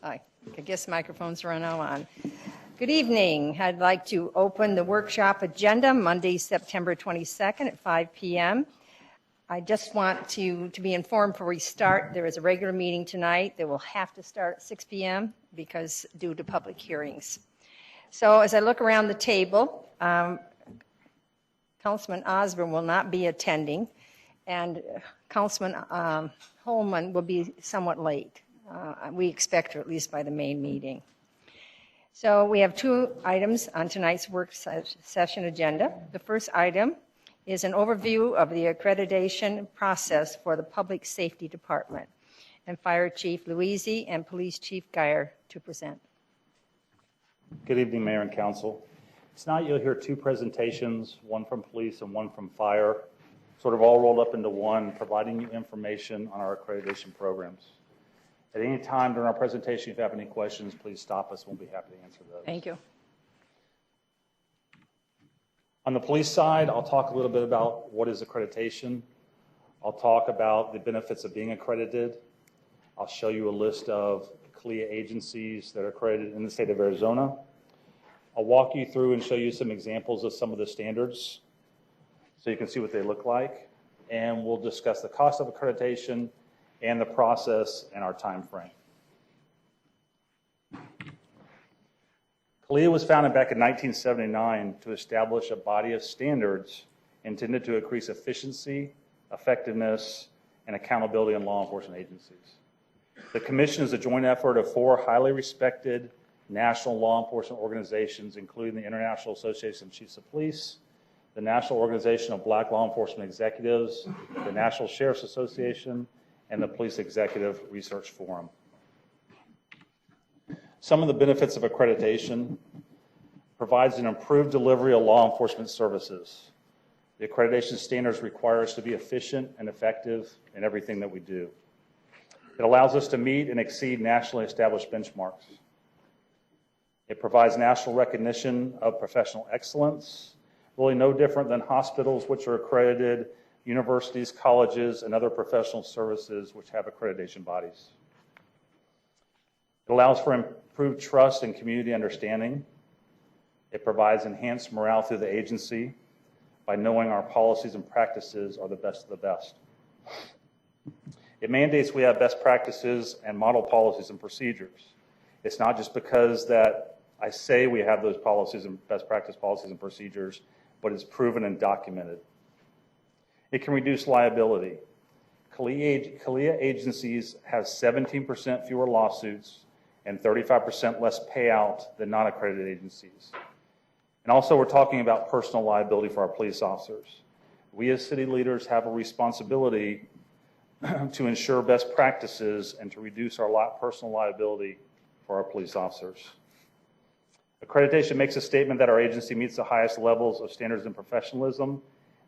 I guess microphones are now on. Good evening. I'd like to open the workshop agenda Monday, September 22nd at 5 p.m. I just want to be informed before we start, there is a regular meeting tonight that will have to start at 6 p.m. because due to public hearings. So as I look around the table, Councilman Osborne will not be attending, and Councilman Holman will be somewhat late. We expect her at least by the main meeting. So we have two items on tonight's work session agenda. The first item is an overview of the accreditation process for the Public Safety Department, and Fire Chief Louisi and Police Chief Geyer to present. Good evening, Mayor and Council. Tonight you'll hear two presentations, one from police and one from fire, sort of all rolled up into one, providing you information on our accreditation programs. At any time during our presentation, if you have any questions, please stop us. We'll be happy to answer those. Thank you. On the police side, I'll talk a little bit about what is accreditation. I'll talk about the benefits of being accredited. I'll show you a list of CLIA agencies that are accredited in the state of Arizona. I'll walk you through and show you some examples of some of the standards so you can see what they look like. And we'll discuss the cost of accreditation and the process and our time frame. CLIA was founded back in 1979 to establish a body of standards intended to increase efficiency, effectiveness, and accountability in law enforcement agencies. The commission is a joint effort of four highly respected national law enforcement organizations, including the International Association of Chiefs of Police, the National Organization of Black Law Enforcement Executives, the National Sheriff's Association, and the Police Executive Research Forum. Some of the benefits of accreditation: provides an improved delivery of law enforcement services. The accreditation standards require us to be efficient and effective in everything that we do. It allows us to meet and exceed nationally established benchmarks. It provides national recognition of professional excellence, really no different than hospitals which are accredited, universities, colleges, and other professional services which have accreditation bodies. It allows for improved trust and community understanding. It provides enhanced morale through the agency by knowing our policies and practices are the best of the best. It mandates we have best practices and model policies and procedures. It's not just because that I say we have those policies and best practice policies and procedures, but it's proven and documented. It can reduce liability. CLIA agencies have 17% fewer lawsuits and 35% less payout than non-accredited agencies. And also we're talking about personal liability for our police officers. We as city leaders have a responsibility to ensure best practices and to reduce our personal liability for our police officers. Accreditation makes a statement that our agency meets the highest levels of standards and professionalism.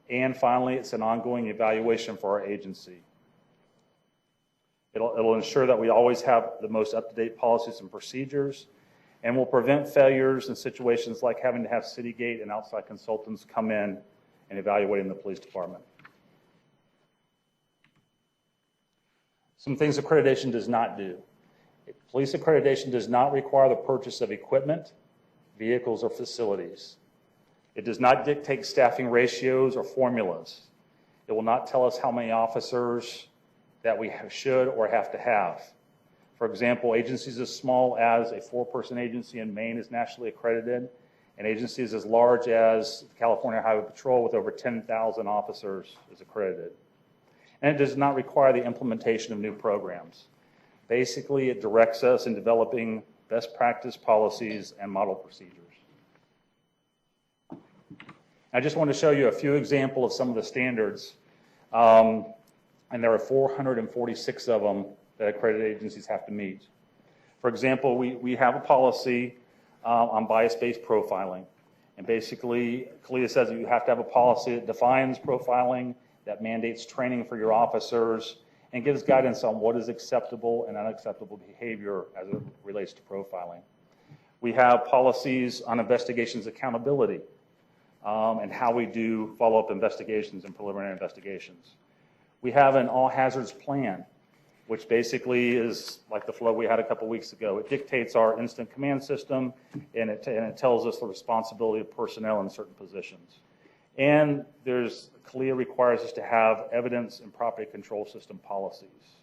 And finally, it's an ongoing evaluation for our agency. It'll ensure that we always have the most up-to-date policies and procedures, and will prevent failures in situations like having to have Citygate and outside consultants come in and evaluate in the police department. Some things accreditation does not do. Police accreditation does not require the purchase of equipment, vehicles, or facilities. It does not dictate staffing ratios or formulas. It will not tell us how many officers that we should or have to have. For example, agencies as small as a 4-person agency in Maine is nationally accredited, and agencies as large as the California Highway Patrol with over 10,000 officers is accredited. And it does not require the implementation of new programs. Basically, it directs us in developing best practice policies and model procedures. I just want to show you a few examples of some of the standards, and there are 446 of them that accredited agencies have to meet. For example, we have a policy on bias-based profiling, and basically CLIA says that you have to have a policy that defines profiling, that mandates training for your officers, and gives guidance on what is acceptable and unacceptable behavior as it relates to profiling. We have policies on investigations accountability, and how we do follow-up investigations and preliminary investigations. We have an all hazards plan. which basically is like the flow we had a couple weeks ago. It dictates our instant command system, and it tells us the responsibility of personnel in certain positions. And CLIA requires us to have evidence and property control system policies.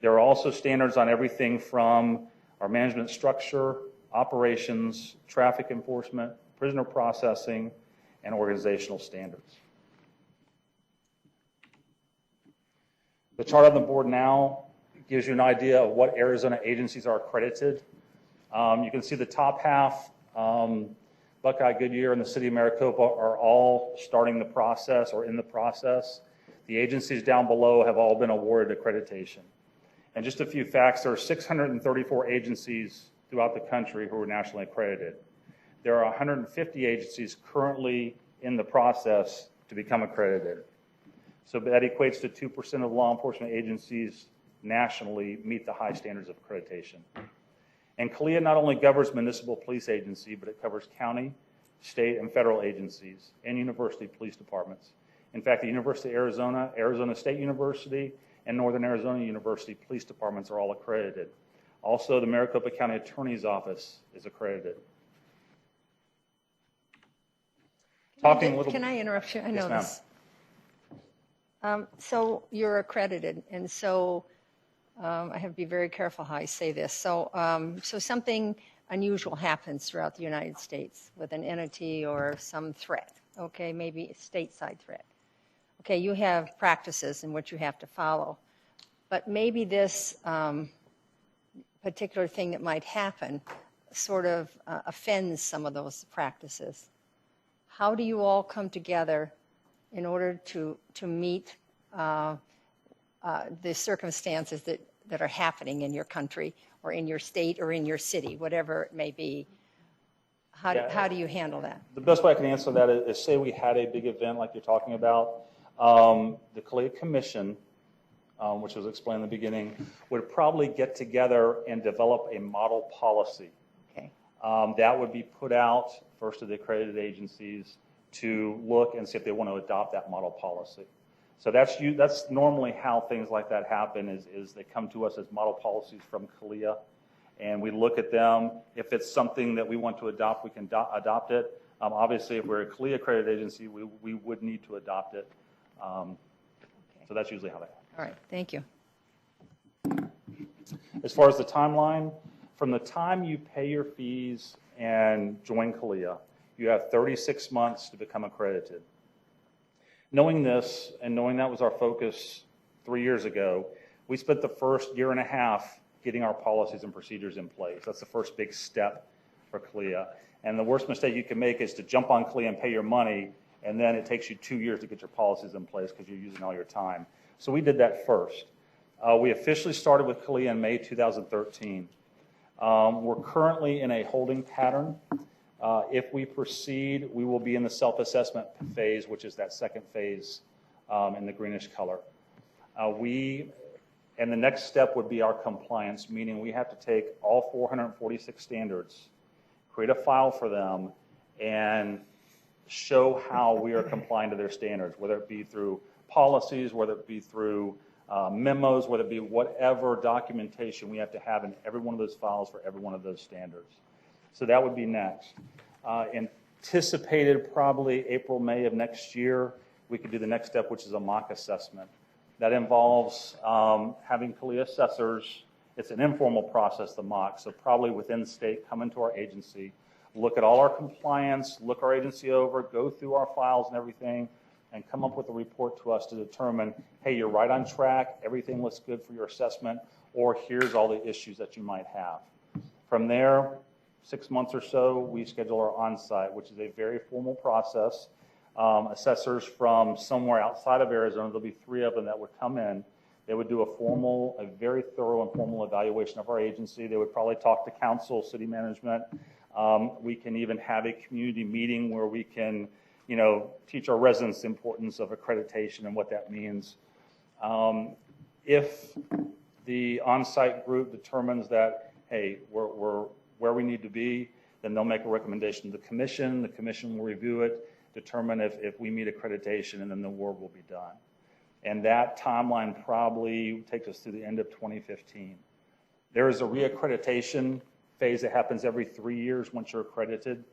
There are also standards on everything from our management structure, operations, traffic enforcement, prisoner processing, and organizational standards. The chart on the board now gives you an idea of what Arizona agencies are accredited. You can see the top half, Buckeye, Goodyear, and the City of Maricopa are all starting the process or in the process. The agencies down below have all been awarded accreditation. And just a few facts, there are 634 agencies throughout the country who are nationally accredited. There are 150 agencies currently in the process to become accredited. So that equates to 2% of law enforcement agencies nationally meet the high standards of accreditation. And CLIA not only governs municipal police agency, but it covers county, state, and federal agencies, and university police departments. In fact, the University of Arizona, Arizona State University, and Northern Arizona University police departments are all accredited. Also, the Maricopa County Attorney's Office is accredited. Can I interrupt you? I know Yes, this. So you're accredited, and so I have to be very careful how I say this. So, so something unusual happens throughout the United States with an entity or some threat, okay, maybe a stateside threat. Okay, you have practices in which you have to follow, but maybe this particular thing that might happen sort of offends some of those practices. How do you all come together in order to meet the circumstances that are happening in your country or in your state or in your city, whatever it may be? How do you handle that? The best way I can answer that is say we had a big event like you're talking about. The CLIA Commission, which was explained in the beginning, would probably get together and develop a model policy. Okay. That would be put out first to the accredited agencies to look and see if they want to adopt that model policy. So that's normally how things like that happen is they come to us as model policies from CLIA, and we look at them. If it's something that we want to adopt, we can adopt it. Obviously, if we're a CLIA accredited agency, we would need to adopt it. Okay. So that's usually how that happens. All right, thank you. As far as the timeline, from the time you pay your fees and join CLIA, you have 36 months to become accredited. Knowing this, and knowing that was our focus 3 years ago, we spent the first year and a half getting our policies and procedures in place. That's the first big step for CLIA. And the worst mistake you can make is to jump on CLIA and pay your money, and then it takes you 2 years to get your policies in place because you're using all your time. So we did that first. We officially started with CLIA in May 2013. We're currently in a holding pattern. If we proceed, we will be in the self-assessment phase, which is that second phase in the greenish color. And the next step would be our compliance, meaning we have to take all 446 standards, create a file for them, and show how we are complying to their standards, whether it be through policies, whether it be through memos, whether it be whatever documentation we have to have in every one of those files for every one of those standards. So that would be next. Anticipated probably April, May of next year, we could do the next step, which is a mock assessment. That involves having CLIA assessors. It's an informal process, the mock, so probably within the state, come into our agency, look at all our compliance, look our agency over, go through our files and everything, and come up with a report to us to determine, hey, you're right on track, everything looks good for your assessment, or here's all the issues that you might have. From there, 6 months or so, we schedule our on-site, which is a very formal process. Assessors from somewhere outside of Arizona, there'll be 3 of them that would come in. They would do a very thorough and formal evaluation of our agency. They would probably talk to council, city management. We can even have a community meeting where we can, teach our residents the importance of accreditation and what that means. If the on-site group determines that, hey, we're where we need to be, then they'll make a recommendation to the commission. The commission will review it, determine if we meet accreditation, and then the award will be done. And that timeline probably takes us to the end of 2015. There is a reaccreditation phase that happens every 3 years once you're accredited.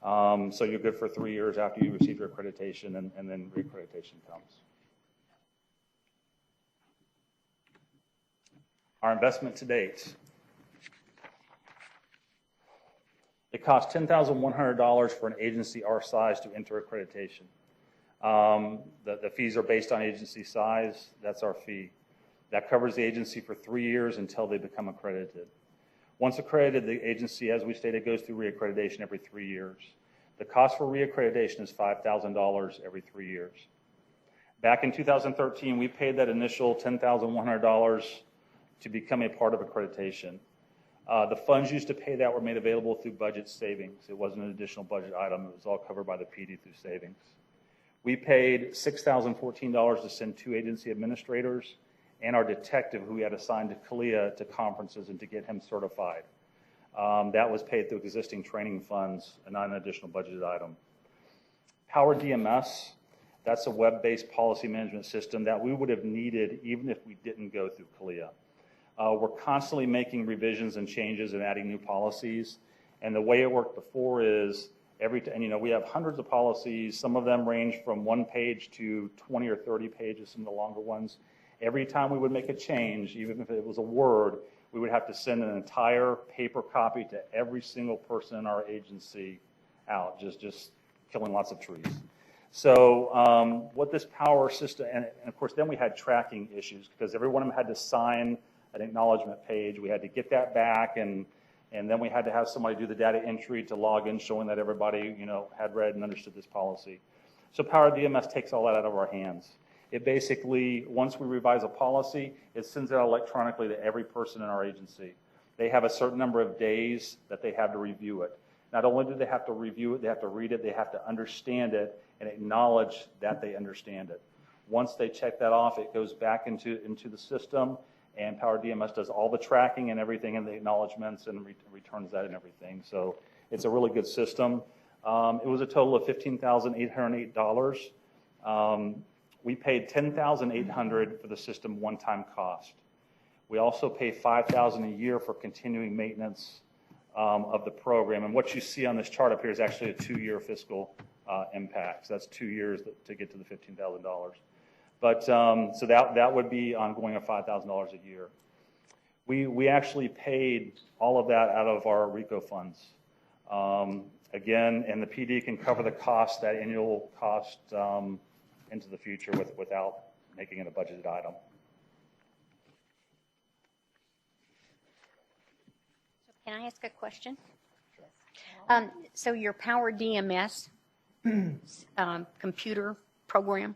So you're good for 3 years after you receive your accreditation, and then reaccreditation comes. Our investment to date. It costs $10,100 for an agency our size to enter accreditation. The fees are based on agency size. That's our fee. That covers the agency for 3 years until they become accredited. Once accredited, the agency, as we stated, goes through reaccreditation every 3 years. The cost for reaccreditation is $5,000 every 3 years. Back in 2013, we paid that initial $10,100 to become a part of accreditation. The funds used to pay that were made available through budget savings. It wasn't an additional budget item. It was all covered by the PD through savings. We paid $6,014 to send 2 agency administrators and our detective, who we had assigned to CALEA, to conferences and to get him certified. That was paid through existing training funds and not an additional budgeted item. Power DMS, that's a web-based policy management system that we would have needed even if we didn't go through CALEA. We're constantly making revisions and changes and adding new policies. And the way it worked before is we have hundreds of policies. Some of them range from 1 page to 20 or 30 pages, some of the longer ones. Every time we would make a change, even if it was a word, we would have to send an entire paper copy to every single person in our agency out, just killing lots of trees. So what this power system, and of course then we had tracking issues because every one of them had to sign an acknowledgement page. We had to get that back, and then we had to have somebody do the data entry to log in, showing that everybody had read and understood this policy. So Power DMS takes all that out of our hands. It basically, once we revise a policy, it sends it out electronically to every person in our agency. They have a certain number of days that they have to review it. Not only do they have to review it, they have to read it, they have to understand it and acknowledge that they understand it. Once they check that off, it goes back into the system, and Power DMS does all the tracking and everything and the acknowledgments and returns that and everything. So it's a really good system. It was a total of $15,808. We paid $10,800 for the system one-time cost. We also pay $5,000 a year for continuing maintenance of the program. And what you see on this chart up here is actually a 2-year fiscal impact. So that's 2 years to get to the $15,000. But so that would be ongoing of $5,000 a year. We actually paid all of that out of our RICO funds. Again, and the PD can cover the cost, that annual cost, into the future without making it a budgeted item. Can I ask a question? So your Power DMS computer program,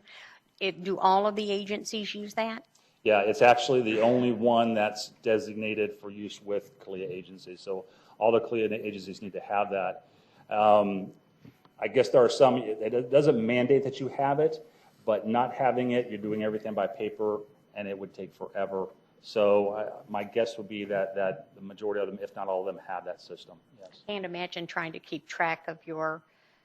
do all of the agencies use that? Yeah, it's actually the only one that's designated for use with CALEA agencies. So all the CALEA agencies need to have that. I guess there are some, it doesn't mandate that you have it, but not having it, you're doing everything by paper, and it would take forever. So my guess would be that the majority of them, if not all of them, have that system. Yes. I can't imagine trying to keep track of your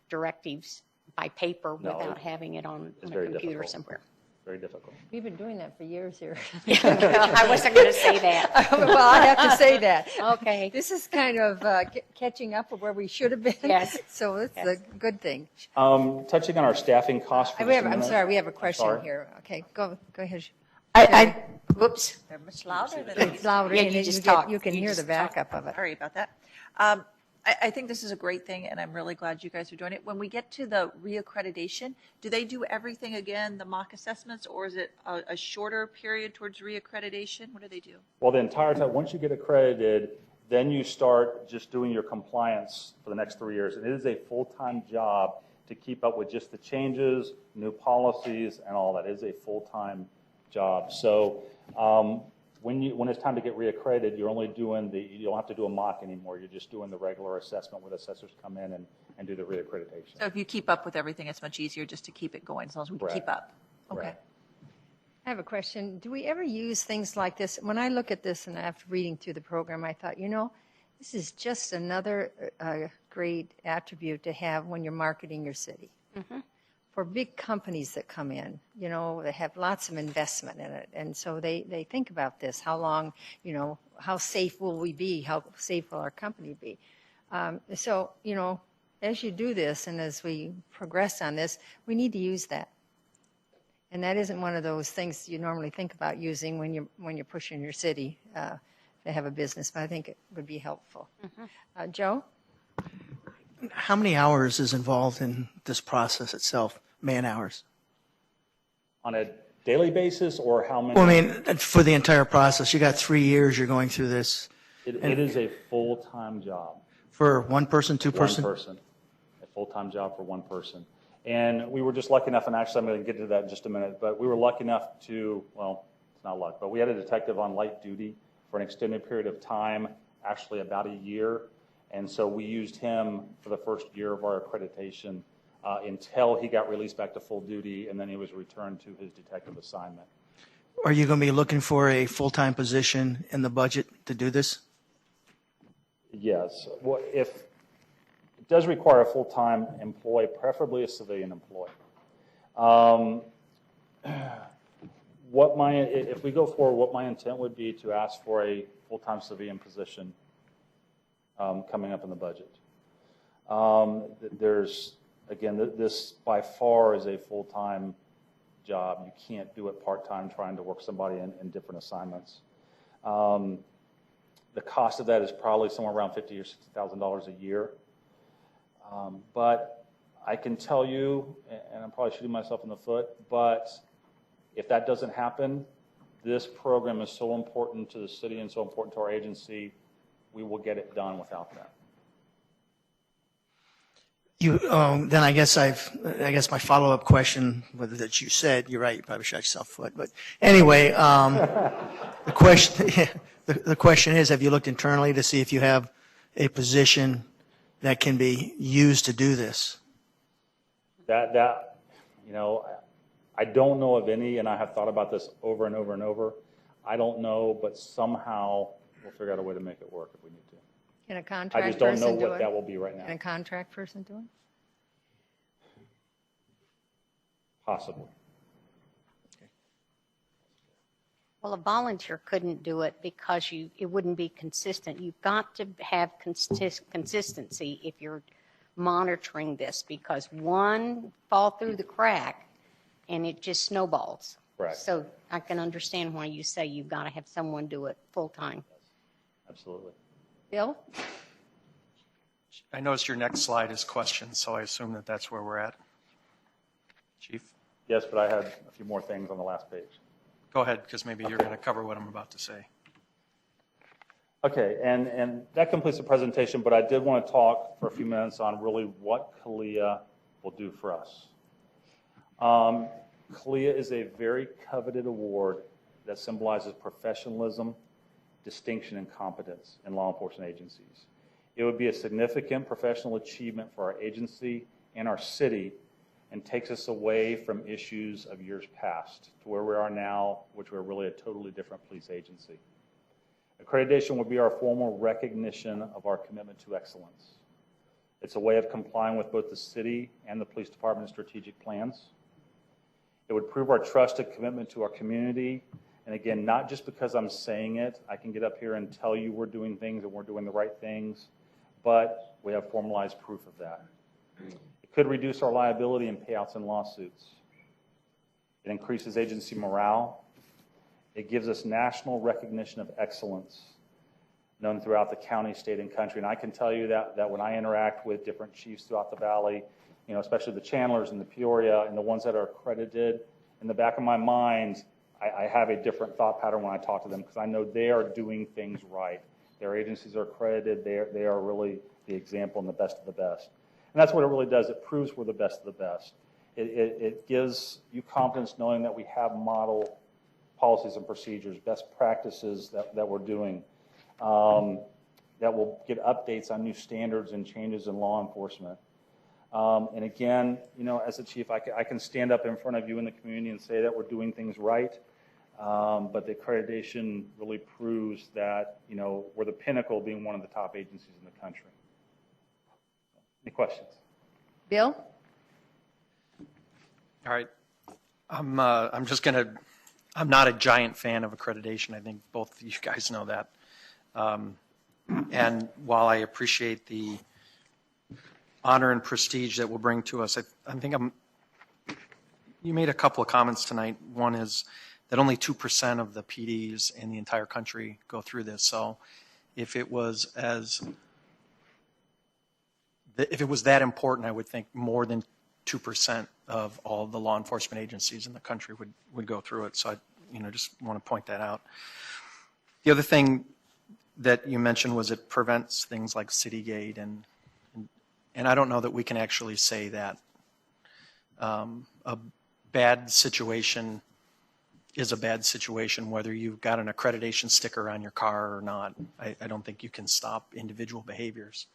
directives by paper without having it on a computer somewhere. Very difficult. We've been doing that for years here. I wasn't going to say that. Well, I have to say that. Okay. This is kind of catching up with where we should have been. Yes. So it's a good thing. Touching on our staffing costs. I'm sorry, we have a question here. Okay, go ahead. Whoops. They're much louder than It's louder. Yeah, and you then just talk. You can hear the backup of it. Sorry about that. I think this is a great thing, and I'm really glad you guys are doing it. When we get to the reaccreditation, do they do everything again, the mock assessments, or is it a shorter period towards reaccreditation? What do they do? Well, the entire time, once you get accredited, then you start just doing your compliance for the next 3 years. And it is a full-time job to keep up with just the changes, new policies, and all that. It is a full-time job. So when it's time to get reaccredited, you're only doing you don't have to do a mock anymore. You're just doing the regular assessment where the assessors come in and do the reaccreditation. So if you keep up with everything, it's much easier just to keep it going as long as we can keep up. Okay. Right. I have a question. Do we ever use things like this? When I look at this and after reading through the program, I thought, this is just another great attribute to have when you're marketing your city. for big companies that come in, they have lots of investment in it. And so they think about this, how long, how safe will we be? How safe will our company be? So, as you do this and as we progress on this, we need to use that. And that isn't one of those things you normally think about using when you're pushing your city to have a business, but I think it would be helpful. Joe? How many hours is involved in this process itself, man hours? On a daily basis, or how many? Well, I mean, for the entire process, you got 3 years, you're going through this. It is a full-time job. For one person, two person? One person. A full-time job for one person. And we were just lucky enough, and actually I'm going to get to that in just a minute, but we were lucky enough to, well, it's not luck, but we had a detective on light duty for an extended period of time, actually about a year. And so we used him for the first year of our accreditation until he got released back to full duty, and then he was returned to his detective assignment. Are you going to be looking for a full-time position in the budget to do this? Yes. Well, if it does require a full-time employee, preferably a civilian employee. If we go forward, what my intent would be to ask for a full-time civilian position coming up in the budget. This by far is a full-time job. You can't do it part-time trying to work somebody in different assignments. The cost of that is probably somewhere around $50,000 or $60,000 a year. But I can tell you, and I'm probably shooting myself in the foot, but if that doesn't happen, this program is so important to the city and so important to our agency, we will get it done without that. Then I guess my follow-up question, whether that you said, you're right, you probably shot yourself in the foot, but anyway, the question is, have you looked internally to see if you have a position that can be used to do this? I don't know of any, and I have thought about this over and over and over. I don't know, but somehow we'll figure out a way to make it work if we need to. Can a contract I just don't person know do what it? that will be right now. Can a contract person do it? Possibly. Well, a volunteer couldn't do it because it wouldn't be consistent. You've got to have consistency if you're monitoring this, because one fall through the crack and it just snowballs. Correct. So I can understand why you say you've got to have someone do it full time. Absolutely. Bill? I noticed your next slide is questions, so I assume that that's where we're at. Chief? Yes, but I had a few more things on the last page. Go ahead, because maybe you're going to cover what I'm about to say. Okay, and that completes the presentation, but I did want to talk for a few minutes on really what CALEA will do for us. CALEA is a very coveted award that symbolizes professionalism, distinction, and competence in law enforcement agencies. It would be a significant professional achievement for our agency and our city, and takes us away from issues of years past to where we are now, which we're really a totally different police agency. Accreditation would be our formal recognition of our commitment to excellence. It's a way of complying with both the city and the police department's strategic plans. It would prove our trusted commitment to our community. And again, not just because I'm saying it, I can get up here and tell you we're doing things and we're doing the right things, but we have formalized proof of that. It could reduce our liability and payouts in lawsuits. It increases agency morale. It gives us national recognition of excellence known throughout the county, state, and country. And I can tell you that when I interact with different chiefs throughout the valley, especially the Chandlers and the Peoria and the ones that are accredited, in the back of my mind, I have a different thought pattern when I talk to them, because I know they are doing things right. Their agencies are accredited. They are really the example and the best of the best. And that's what it really does. It proves we're the best of the best. It gives you confidence knowing that we have model policies and procedures, best practices that we're doing, that will get updates on new standards and changes in law enforcement. And again, as a chief, I can stand up in front of you in the community and say that we're doing things right, but the accreditation really proves that, we're the pinnacle, being one of the top agencies in the country. Any questions? Bill? All right. I'm just going to, I'm not a giant fan of accreditation. I think both of you guys know that. And while I appreciate the honor and prestige that will bring to us, I think you made a couple of comments tonight. One is that only 2% of the PDs in the entire country go through this. So if it was that important, I would think more than 2% of all the law enforcement agencies in the country would go through it. So I just want to point that out. The other thing that you mentioned was it prevents things like Citygate, and I don't know that we can actually say that a bad situation is a bad situation, whether you've got an accreditation sticker on your car or not. I don't think you can stop individual behaviors,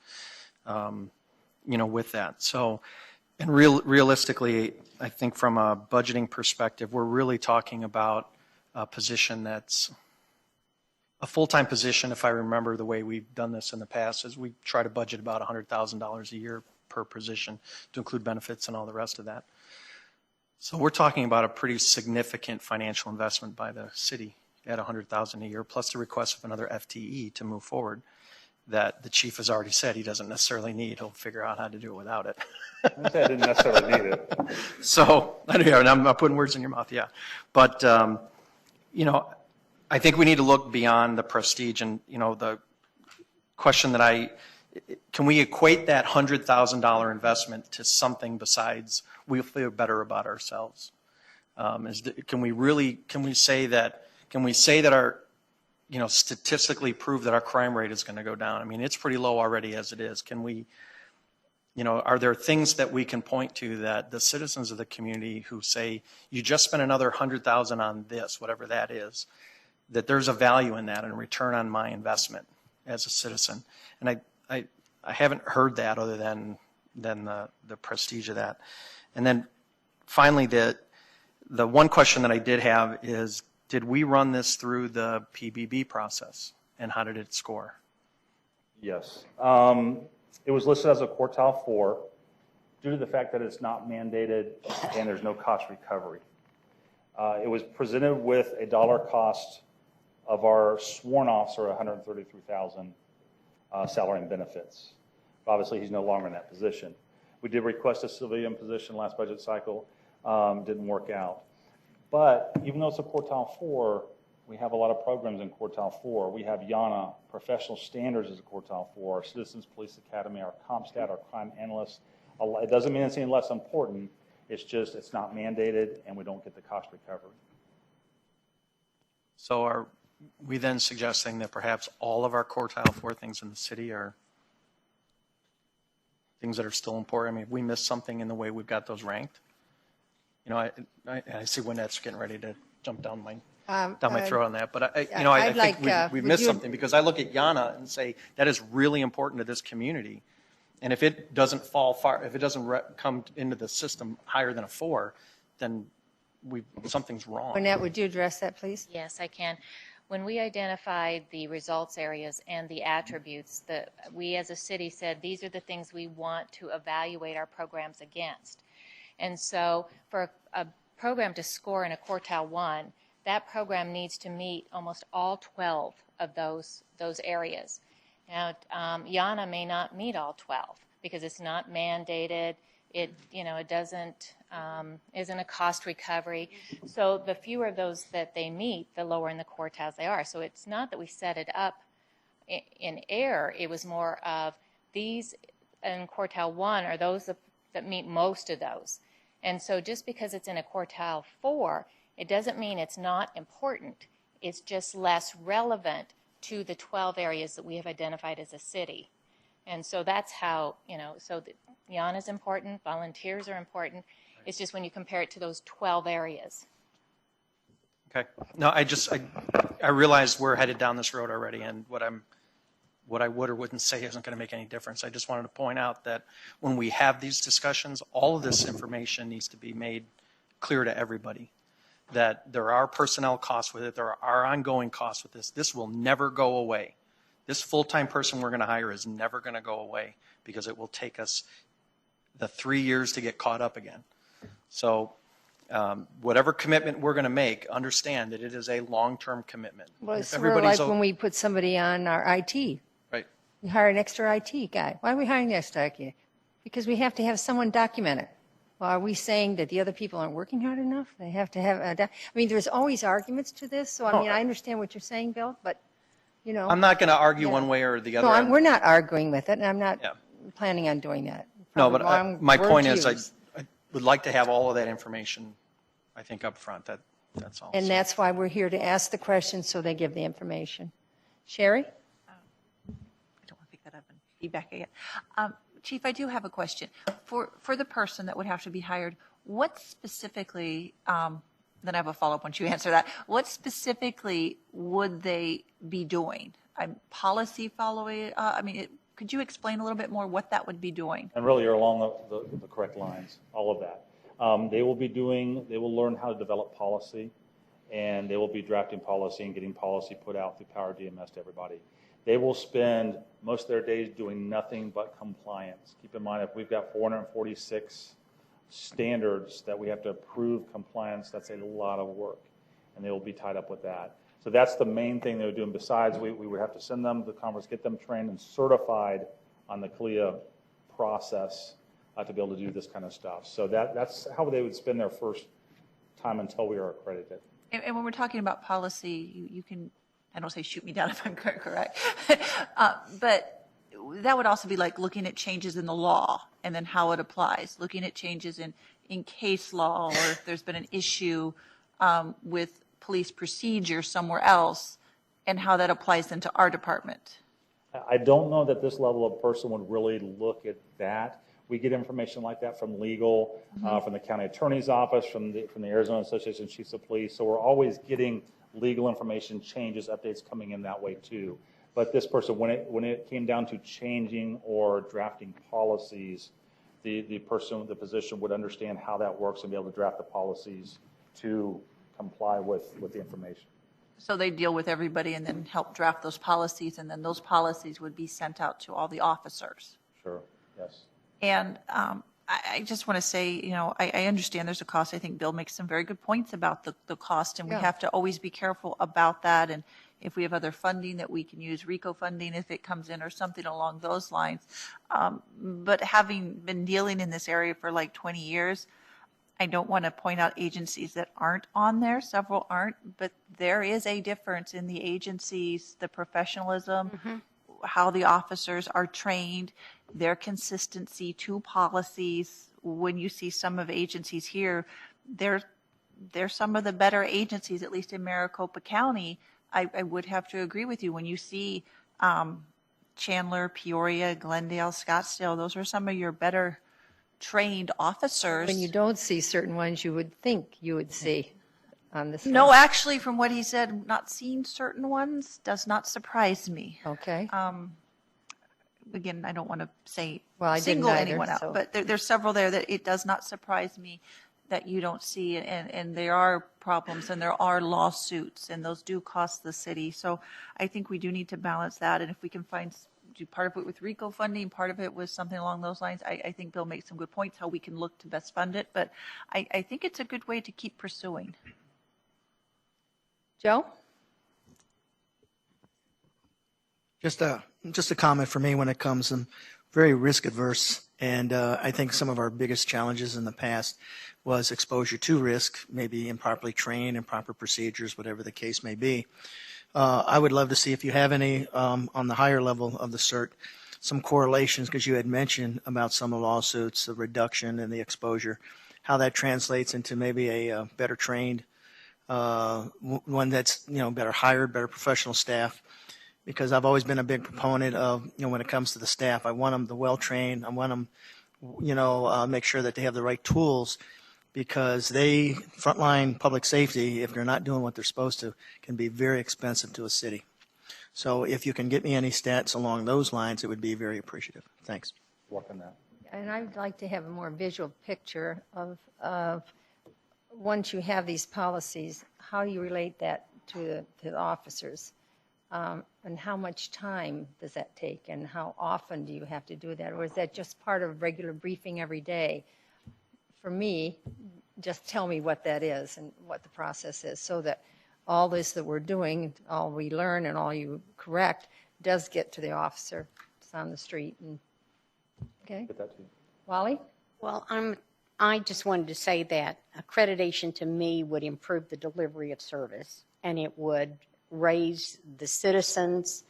with that. So, and realistically, I think from a budgeting perspective, we're really talking about a position that's a full-time position. If I remember the way we've done this in the past, is we try to budget about $100,000 a year per position to include benefits and all the rest of that. So we're talking about a pretty significant financial investment by the city at $100,000 a year, plus the request of another FTE to move forward that the chief has already said he doesn't necessarily need. He'll figure out how to do it without it. I didn't necessarily need it. So, and I'm not putting words in your mouth, yeah. But, I think we need to look beyond the prestige and, the question that can we equate that $100,000 investment to something besides we feel better about ourselves? Can we say that our, statistically prove that our crime rate is going to go down? I mean, it's pretty low already as it is. Can we, are there things that we can point to that the citizens of the community who say, you just spent another $100,000 on this, whatever that is, that there's a value in that and a return on my investment as a citizen? And I haven't heard that other than the prestige of that. And then finally, the one question that I did have is, did we run this through the PBB process, and how did it score? Yes. It was listed as a quartile 4 due to the fact that it's not mandated and there's no cost recovery. It was presented with a dollar cost of our sworn officer, $133,000 salary and benefits. But obviously, he's no longer in that position. We did request a civilian position last budget cycle. Didn't work out. But even though it's a quartile 4, we have a lot of programs in quartile 4. We have YANA, professional standards as a quartile 4, our Citizens Police Academy, our CompStat, our crime analysts. It doesn't mean it's any less important. It's just it's not mandated, and we don't get the cost recovery. So are we then suggesting that perhaps all of our quartile 4 things in the city are things that are still important? I mean, if we missed something in the way we've got those ranked? I see Wynette's getting ready to jump down my throat on that, but I think we missed something, because I look at YANA and say that is really important to this community, and if it doesn't fall far, if it doesn't come into the system higher than a 4, then something's wrong. Wynette, would you address that, please? Yes, I can. When we identified the results areas and the attributes, we as a city said these are the things we want to evaluate our programs against. And so for a program to score in a quartile 1, that program needs to meet almost all 12 of those areas. Now, YANA may not meet all 12 because it's not mandated. It doesn't isn't a cost recovery. So the fewer of those that they meet, the lower in the quartiles they are. So it's not that we set it up in error. It was more of these in quartile 1 are those that meet most of those. And so just because it's in a quartile 4, it doesn't mean it's not important. It's just less relevant to the 12 areas that we have identified as a city. And so that's how, so YANA is important, volunteers are important. It's just when you compare it to those 12 areas. Okay. No, I realize we're headed down this road already, and what I would or wouldn't say isn't going to make any difference. I just wanted to point out that when we have these discussions, all of this information needs to be made clear to everybody, that there are personnel costs with it, there are ongoing costs with this. This will never go away. This full-time person we're going to hire is never going to go away, because it will take us the 3 years to get caught up again. So Whatever commitment we're going to make, understand that it is a long-term commitment. Well, If it's sort of like when we put somebody on our IT. Right. We hire an extra IT guy. Why are we hiring an extra IT guy? Because we have to have someone document it. Well, are we saying that the other people aren't working hard enough? They have to have, I mean, there's always arguments to this, so I mean, I understand what you're saying, Bill, but, you know. I'm not going to argue Yeah. one way or the other. No, we're not arguing with it, and I'm not Yeah. planning on doing that. No, Probably but wrong my word point to is use. I would like to have all of that information, I think, up front. That's all. And that's why we're here to ask the questions so they give the information. Sherry? I don't want to pick that up and feedback again. Chief, I do have a question. For the person that would have to be hired, what specifically, then I have a follow-up once you answer that. What specifically would they be doing? Policy following? Could you explain a little bit more what that would be doing? And really, you're along the correct lines, all of that. They will learn how to develop policy, and they will be drafting policy and getting policy put out through Power DMS to everybody. They will spend most of their days doing nothing but compliance. Keep in mind, if we've got 446 standards that we have to approve compliance, that's a lot of work, and they will be tied up with that. So that's the main thing they would do. And besides, we would have to send them to the conference, get them trained and certified on the CLIA process to be able to do this kind of stuff. So that's how they would spend their first time until we are accredited. And when we're talking about policy, you can, I don't say shoot me down if I'm correct, but that would also be like looking at changes in the law and then how it applies, looking at changes in case law, or if there's been an issue with police procedure somewhere else and how that applies into our department. I don't know that this level of person would really look at that. We get information like that from legal, from the county attorney's office, from the Arizona Association of Chiefs of Police. So we're always getting legal information, changes, updates coming in that way too. But this person, when it came down to changing or drafting policies, the position would understand how that works and be able to draft the policies to comply with the information. So they deal with everybody and then help draft those policies, and then those policies would be sent out to all the officers. Sure, yes. And I just want to say, I understand there's a cost. I think Bill makes some very good points about the cost, and we have to always be careful about that. And if we have other funding that we can use, RICO funding if it comes in or something along those lines. But having been dealing in this area for like 20 years, I don't want to point out agencies that aren't on there. Several aren't, but there is a difference in the agencies, the professionalism, how the officers are trained, their consistency to policies. When you see some of agencies here, they're some of the better agencies, at least in Maricopa County. I would have to agree with you. When you see Chandler, Peoria, Glendale, Scottsdale, those are some of your better trained officers. When you don't see certain ones you would think you would see on this. No, actually, from what he said, not seeing certain ones does not surprise me. Okay. Again, I don't want to say Well, I didn't single either, anyone out, so- but there's several there that it does not surprise me that you don't see, and there are problems and there are lawsuits, and those do cost the city. So I think we do need to balance that, and if we can do part of it with RICO funding, part of it with something along those lines, I think Bill makes some good points how we can look to best fund it, but I think it's a good way to keep pursuing. Joe? Just a comment for me when it comes. I'm very risk adverse, and I think some of our biggest challenges in the past was exposure to risk, maybe improperly trained, improper procedures, whatever the case may be. I would love to see if you have any on the higher level of the cert, some correlations, because you had mentioned about some of the lawsuits, the reduction in the exposure, how that translates into maybe a better trained, one that's better hired, better professional staff. Because I've always been a big proponent of, when it comes to the staff, I want them to well-trained. I want them, make sure that they have the right tools, because frontline public safety, if they're not doing what they're supposed to, can be very expensive to a city. So if you can get me any stats along those lines, it would be very appreciative. Thanks. Work on that. And I'd like to have a more visual picture of once you have these policies, how you relate that to the officers. And how much time does that take, and how often do you have to do that, or is that just part of regular briefing every day? For me, just tell me what that is and what the process is, so that all this that we're doing, all we learn and all you correct, does get to the officer that's on the street. And okay, Get that to you. Wally? Well, I just wanted to say that accreditation to me would improve the delivery of service, and it would raise the citizens'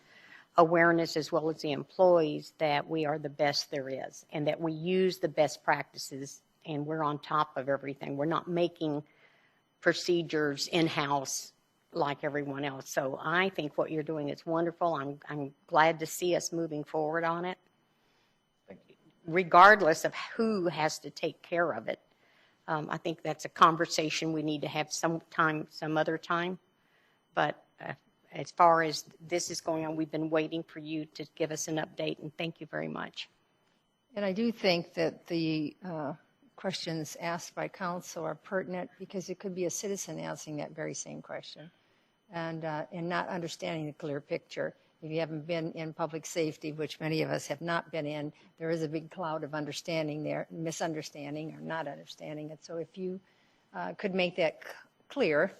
awareness as well as the employees that we are the best there is, and that we use the best practices, and we're on top of everything. We're not making procedures in-house like everyone else. So I think what you're doing is wonderful. I'm glad to see us moving forward on it, regardless of who has to take care of it. I think that's a conversation we need to have some other time. But as far as this is going on, we've been waiting for you to give us an update, and thank you very much. And I do think that the questions asked by council are pertinent, because it could be a citizen asking that very same question and not understanding the clear picture. If you haven't been in public safety, which many of us have not been in, there is a big cloud of understanding there, misunderstanding or not understanding it. So if you could make that clear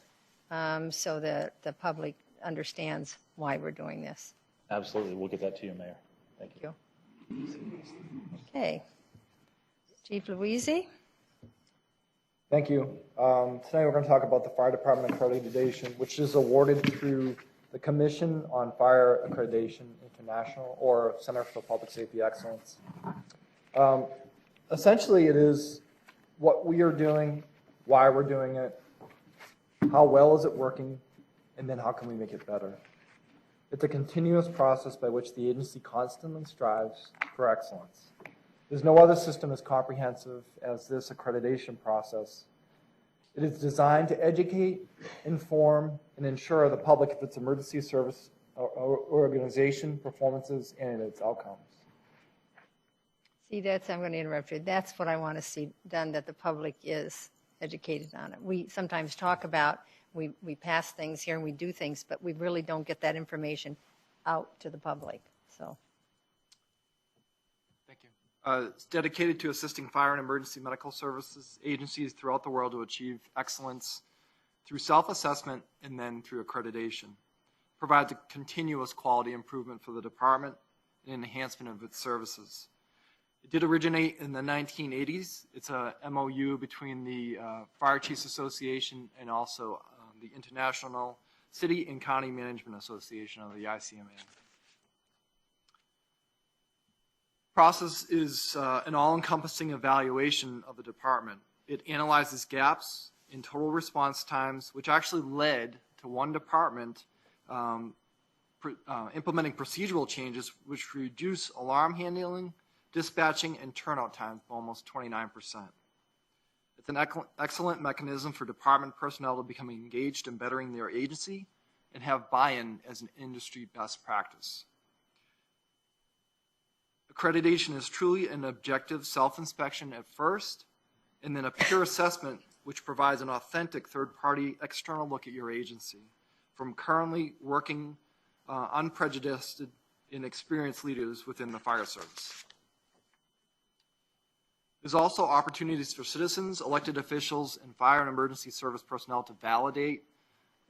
so that the public understands why we're doing this. Absolutely. We'll get that to you, Mayor. Thank you. Okay. Chief Louisi? Thank you. Tonight we're going to talk about the Fire Department Accreditation, which is awarded through the Commission on Fire Accreditation International, or Center for Public Safety Excellence. Essentially, it is what we are doing, why we're doing it, how well is it working, and then how can we make it better. It's a continuous process by which the agency constantly strives for excellence. There's no other system as comprehensive as this accreditation process. It is designed to educate, inform, and ensure the public of its emergency service organization performances and its outcomes. See, I'm going to interrupt you. That's what I want to see done, that the public is educated on it. We sometimes talk about, we pass things here and we do things, but we really don't get that information out to the public. So. Thank you. It's dedicated to assisting fire and emergency medical services agencies throughout the world to achieve excellence through self-assessment and then through accreditation. Provides a continuous quality improvement for the department and enhancement of its services. It did originate in the 1980s. It's a MOU between the Fire Chiefs Association and also the International City and County Management Association, of the ICMA. Process is an all-encompassing evaluation of the department. It analyzes gaps in total response times, which actually led to one department implementing procedural changes which reduce alarm handling, dispatching, and turnout times by almost 29%. It's an excellent mechanism for department personnel to become engaged in bettering their agency and have buy-in as an industry best practice. Accreditation is truly an objective self-inspection at first, and then a peer assessment which provides an authentic third-party external look at your agency from currently working unprejudiced and experienced leaders within the fire service. There's also opportunities for citizens, elected officials, and fire and emergency service personnel to validate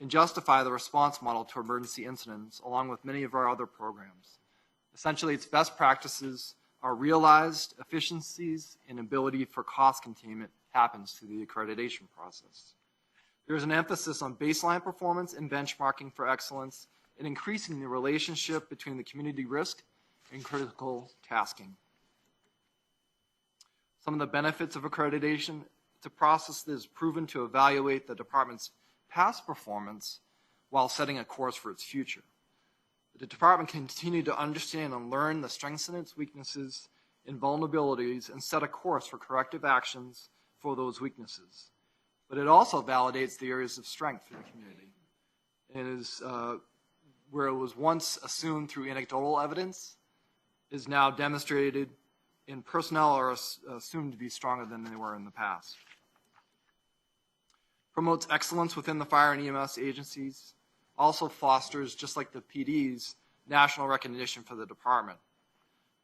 and justify the response model to emergency incidents, along with many of our other programs. Essentially, its best practices are realized, efficiencies, and ability for cost containment happens through the accreditation process. There's an emphasis on baseline performance and benchmarking for excellence and increasing the relationship between the community risk and critical tasking. Some of the benefits of accreditation: it's a process that is proven to evaluate the department's past performance while setting a course for its future. The department can continue to understand and learn the strengths and its weaknesses and vulnerabilities and set a course for corrective actions for those weaknesses. But it also validates the areas of strength for the community. And is where it was once assumed through anecdotal evidence is now demonstrated in personnel are assumed to be stronger than they were in the past. Promotes excellence within the fire and EMS agencies. Also fosters, just like the PDs, national recognition for the department.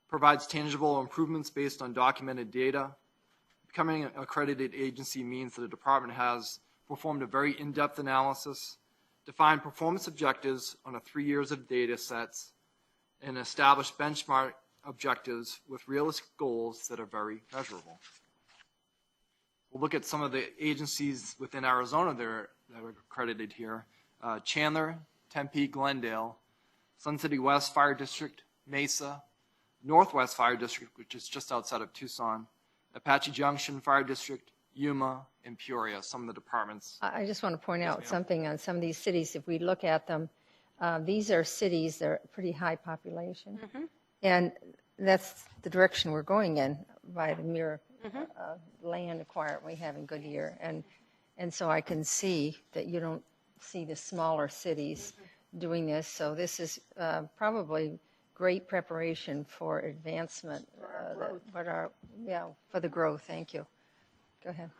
Provides tangible improvements based on documented data. Becoming an accredited agency means that the department has performed a very in-depth analysis, defined performance objectives on a 3 years of data sets, and established benchmark objectives with realistic goals that are very measurable. We'll look at some of the agencies within Arizona that are accredited here. Chandler, Tempe, Glendale, Sun City West Fire District, Mesa, Northwest Fire District, which is just outside of Tucson, Apache Junction Fire District, Yuma, and Peoria, some of the departments. I just want to point out something on some of these cities. If we look at them, these are cities that are pretty high population. And that's the direction we're going in by the mere land acquired we have in Goodyear. And so I can see that you don't see the smaller cities doing this. So this is probably great preparation for advancement, for the growth. Thank you. Go ahead.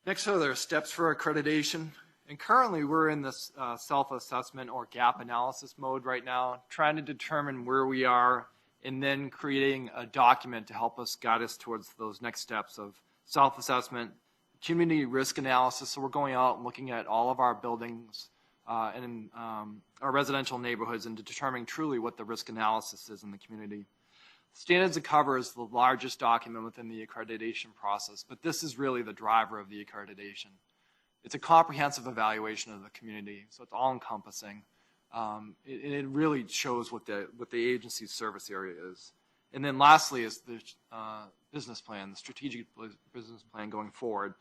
Next are there steps for accreditation. And currently we're in this self-assessment or gap analysis mode right now, trying to determine where we are and then creating a document to help us guide us towards those next steps of self-assessment, community risk analysis. So we're going out and looking at all of our buildings and our residential neighborhoods and determining truly what the risk analysis is in the community. Standards of Cover is the largest document within the accreditation process, but this is really the driver of the accreditation. It's a comprehensive evaluation of the community, so it's all-encompassing. It really shows what the agency's service area is. And then lastly is the business plan, the strategic business plan going forward.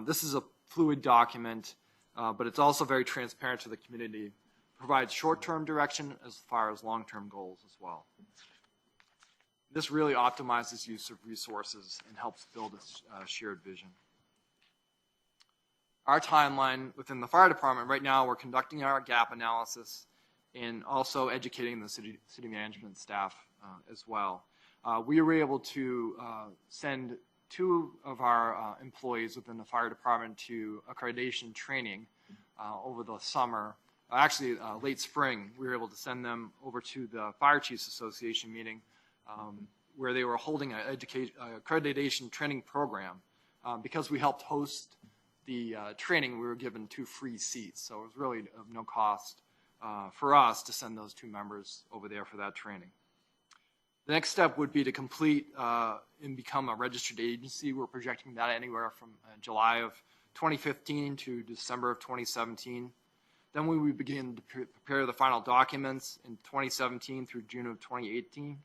This is a fluid document, but it's also very transparent to the community. Provides short-term direction as far as long-term goals as well. This really optimizes use of resources and helps build a shared vision. Our timeline within the fire department, right now we're conducting our gap analysis and also educating the city management staff as well. We were able to send 2 of our employees within the fire department to accreditation training over the summer. Actually, late spring, we were able to send them over to the Fire Chiefs Association meeting where they were holding an accreditation training program. Because we helped host the training, we were given 2 free seats, so it was really of no cost for us to send those 2 members over there for that training. The next step would be to complete and become a registered agency. We're projecting that anywhere from July of 2015 to December of 2017. Then we would begin to prepare the final documents in 2017 through June of 2018.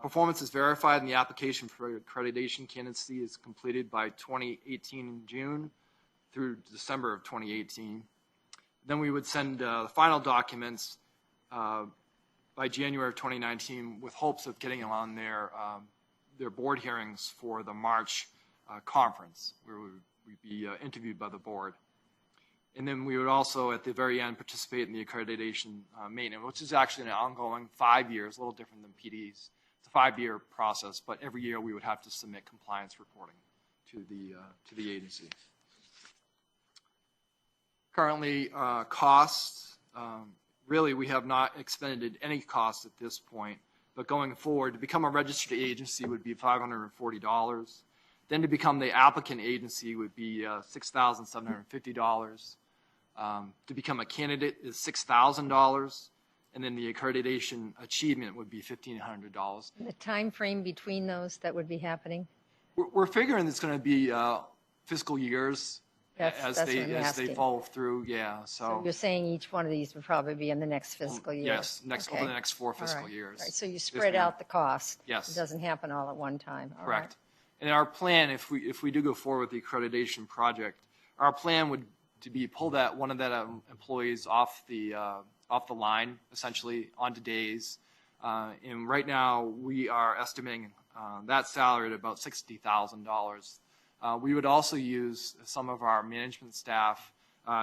Performance is verified and the application for accreditation candidacy is completed by 2018 in June through December of 2018. Then we would send the final documents by January of 2019 with hopes of getting them on their board hearings for the March conference where we'd be interviewed by the board. And then we would also, at the very end, participate in the accreditation maintenance, which is actually an ongoing 5 years, a little different than PD's. It's a 5-year process, but every year we would have to submit compliance reporting to the agency. Currently, costs, really we have not expended any costs at this point, but going forward, to become a registered agency would be $540. Then to become the applicant agency would be $6,750. To become a candidate is $6,000, and then the accreditation achievement would be $1,500. The time frame between those that would be happening? We're figuring it's going to be fiscal years That's as they follow through. Yeah. So you're saying each one of these would probably be in the next fiscal year? Yes, over the next 4 fiscal years. Right. So you spread out the cost. Yes. It doesn't happen all at one time. All correct. Right. And our plan, if we do go forward with the accreditation project, our plan would to be pull that one of that employees off the line, essentially onto days. And right now we are estimating that salary at about $60,000. We would also use some of our management staff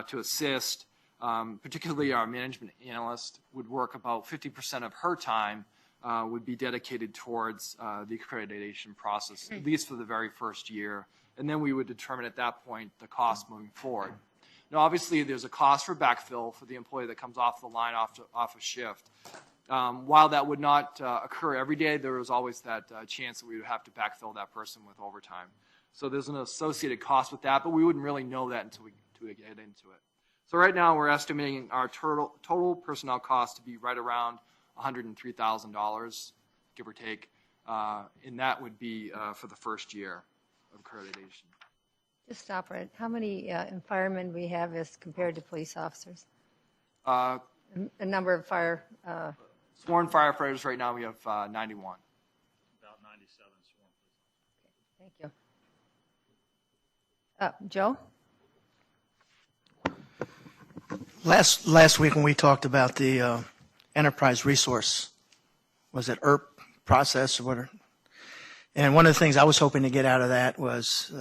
to assist. Particularly our management analyst would work about 50% of her time would be dedicated towards the accreditation process, at least for the very first year. And then we would determine at that point the cost moving forward. Now, obviously, there's a cost for backfill for the employee that comes off the line off a shift. While that would not occur every day, there was always that chance that we would have to backfill that person with overtime. So there's an associated cost with that, but we wouldn't really know that until we get into it. So right now we're estimating our total personnel cost to be right around $103,000, give or take, and that would be for the first year of accreditation. Just stop right. How many firemen we have as compared to police officers? Uh, A number of fire. Sworn firefighters right now we have 91. About 97 sworn. Thank you. Joe? Last week when we talked about the enterprise resource, was it ERP process or whatever? And one of the things I was hoping to get out of that was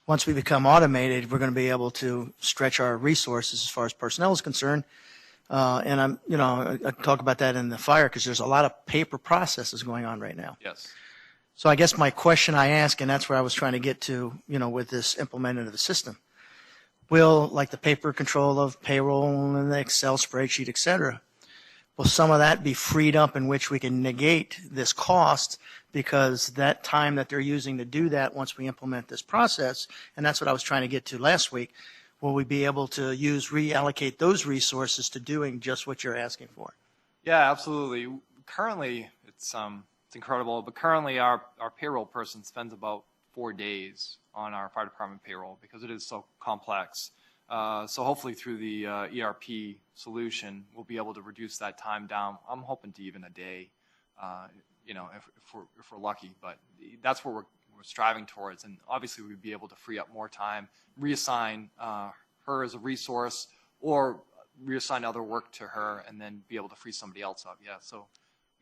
once we become automated, we're going to be able to stretch our resources as far as personnel is concerned. And I talk about that in the fire because there's a lot of paper processes going on right now. Yes. So I guess my question I ask, and that's where I was trying to get to, with this implemented of the system, will, like the paper control of payroll and the Excel spreadsheet, et cetera, will some of that be freed up in which we can negate this cost because that time that they're using to do that once we implement this process, and that's what I was trying to get to last week, will we be able to reallocate those resources to doing just what you're asking for? Yeah, absolutely. Currently, it's incredible, but currently our payroll person spends about 4 days on our fire department payroll because it is so complex. So hopefully through the ERP solution, we'll be able to reduce that time down. I'm hoping to even a day, if we're lucky. But that's what we're striving towards. And obviously, we'd be able to free up more time, reassign her as a resource, or reassign other work to her, and then be able to free somebody else up. Yeah. So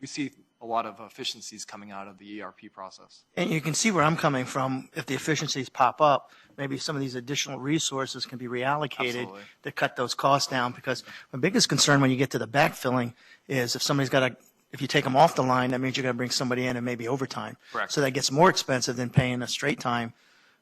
we see a lot of efficiencies coming out of the ERP process. And you can see where I'm coming from. If the efficiencies pop up, maybe some of these additional resources can be reallocated Absolutely. to cut those costs down. Because my biggest concern when you get to the backfilling is if you take them off the line, that means you're going to bring somebody in and maybe overtime. Correct. So that gets more expensive than paying a straight time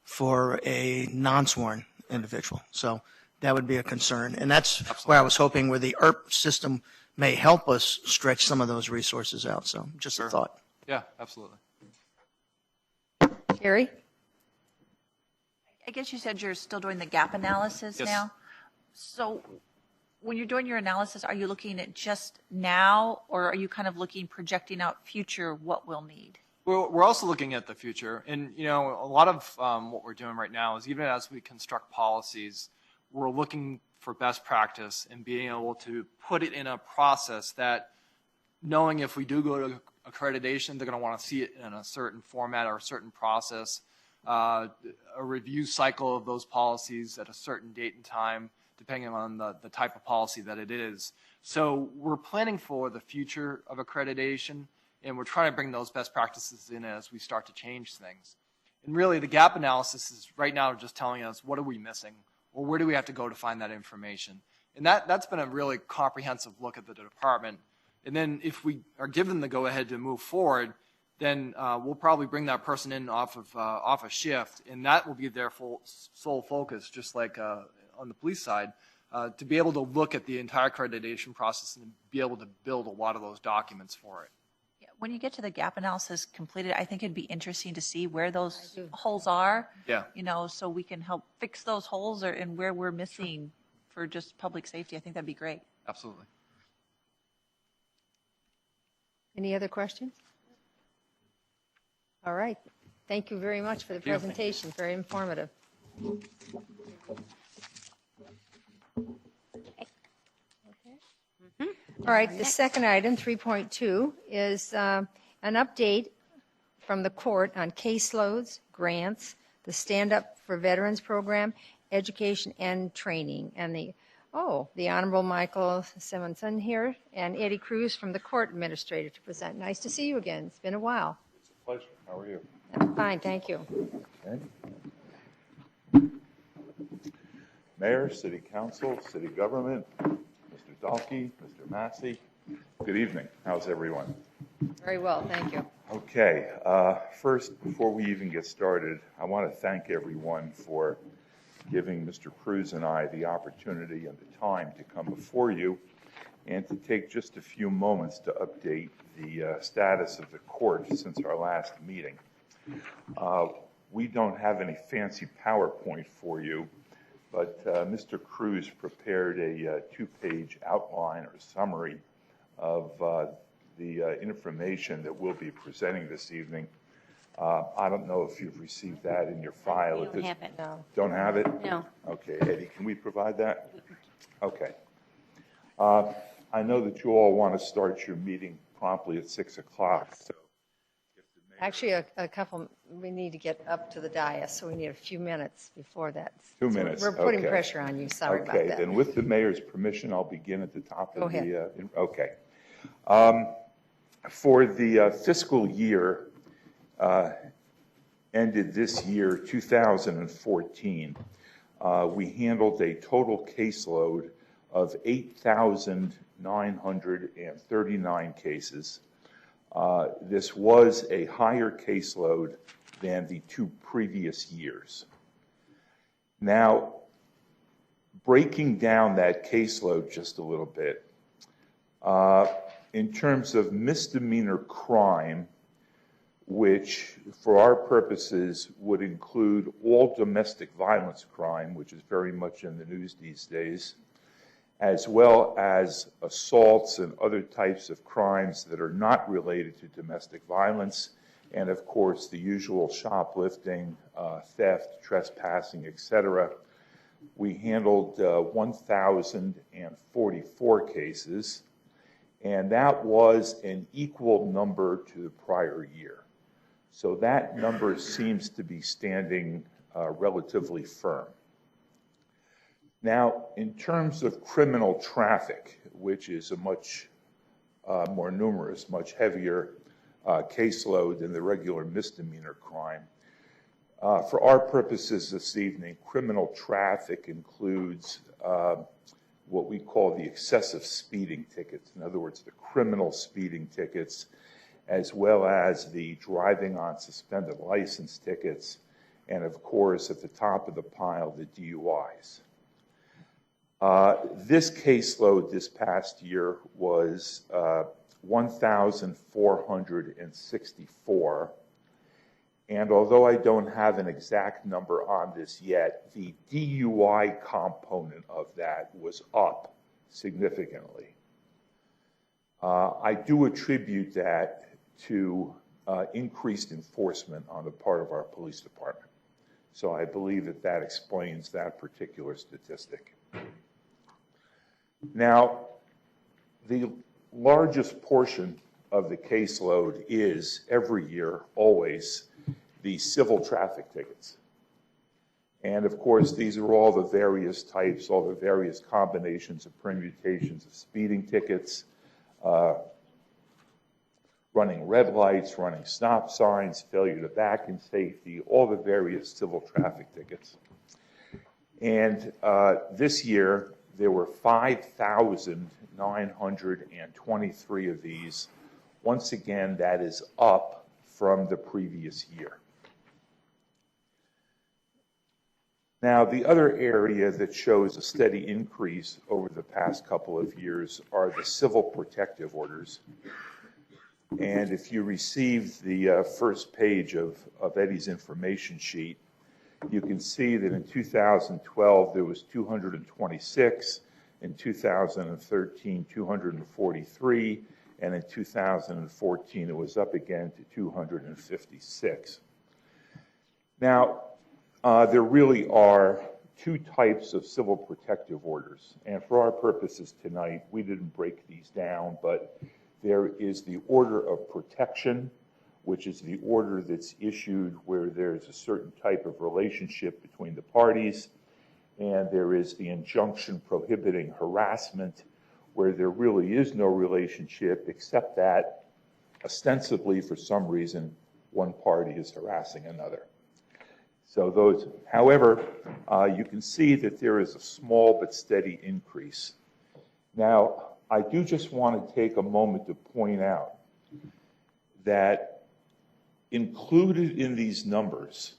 for a non-sworn individual. So that would be a concern. And that's where I was hoping where the ERP system may help us stretch some of those resources out. So just a thought. Yeah, absolutely. Sherry? I guess you said you're still doing the gap analysis Yes. now. So when you're doing your analysis, are you looking at just now, or are you kind of projecting out future what we'll need? We're also looking at the future. And, a lot of what we're doing right now is even as we construct policies, we're looking for best practice and being able to put it in a process that, knowing if we do go to accreditation, they're going to want to see it in a certain format or a certain process, a review cycle of those policies at a certain date and time, depending on the type of policy that it is. So we're planning for the future of accreditation, and we're trying to bring those best practices in as we start to change things. And really, the gap analysis is right now just telling us what are we missing, or where do we have to go to find that information. And that's been a really comprehensive look at the department. And then if we are given the go-ahead to move forward, then we'll probably bring that person in off a shift, and that will be their sole focus, just like on the police side, to be able to look at the entire accreditation process and be able to build a lot of those documents for it. Yeah, when you get to the gap analysis completed, I think it'd be interesting to see where those holes are. Yeah. So we can help fix those holes and where we're missing for just public safety. I think that'd be great. Absolutely. Any other questions? All right. Thank you very much for the presentation. Very informative. All right, the second item, 3.2, is an update from the court on caseloads, grants, the Stand Up for Veterans program, education and training. And the Honorable Michael Simonson here and Eddie Cruz from the court administrator to present. Nice to see you again. It's been a while. It's a pleasure. How are you? I'm fine, thank you. Okay. Mayor, City Council, City Government, Mr. Dahlke, Mr. Massey, good evening. How's everyone? Very well, thank you. Okay. First, before we even get started, I want to thank everyone for giving Mr. Cruz and I the opportunity and the time to come before you and to take just a few moments to update the status of the court since our last meeting. We don't have any fancy PowerPoint for you, but Mr. Cruz prepared a two-page outline or summary of the information that we'll be presenting this evening. I don't know if you've received that in your file. We don't have it. No. Don't have it? No. Okay, Eddie, can we provide that? Okay. I know that you all want to start your meeting promptly at 6 o'clock, so. Actually, a couple, we need to get up to the dais, so we need a few minutes before that. 2 So minutes, we're putting okay. pressure on you, sorry about Okay, that. then with the mayor's permission, I'll begin at the top Go of the. ahead. Okay. For the fiscal year ended this year, 2014, we handled a total caseload of 8,939 cases. This was a higher caseload than the 2 previous years. Now, breaking down that caseload just a little bit, in terms of misdemeanor crime, which for our purposes would include all domestic violence crime, which is very much in the news these days, as well as assaults and other types of crimes that are not related to domestic violence, and of course the usual shoplifting, theft, trespassing, etc. We handled 1,044 cases, and that was an equal number to the prior year. So that number seems to be standing relatively firm. Now, in terms of criminal traffic, which is a much more numerous, much heavier caseload than the regular misdemeanor crime, for our purposes this evening, criminal traffic includes what we call the excessive speeding tickets. In other words, the criminal speeding tickets, as well as the driving on suspended license tickets, and of course, at the top of the pile, the DUIs. This caseload this past year was 1,464. And although I don't have an exact number on this yet, the DUI component of that was up significantly. I do attribute that to increased enforcement on the part of our police department. So I believe that that explains that particular statistic. Now, the largest portion of the caseload is every year, always, the civil traffic tickets. And of course, these are all the various types, all the various combinations of permutations of speeding tickets, running red lights, running stop signs, failure to back in safety, all the various civil traffic tickets. And this year, there were 5,923 of these. Once again, that is up from the previous year. Now, the other area that shows a steady increase over the past couple of years are the civil protective orders. And if you received the first page of Eddie's information sheet, you can see that in 2012 there was 226, in 2013 243, and in 2014 it was up again to 256. Now, there really are 2 types of civil protective orders, and for our purposes tonight, we didn't break these down, but there is the order of protection, which is the order that's issued where there's a certain type of relationship between the parties, and there is the injunction prohibiting harassment, where there really is no relationship except that ostensibly for some reason one party is harassing another. So those, however, you can see that there is a small but steady increase. Now, I do just want to take a moment to point out that included in these numbers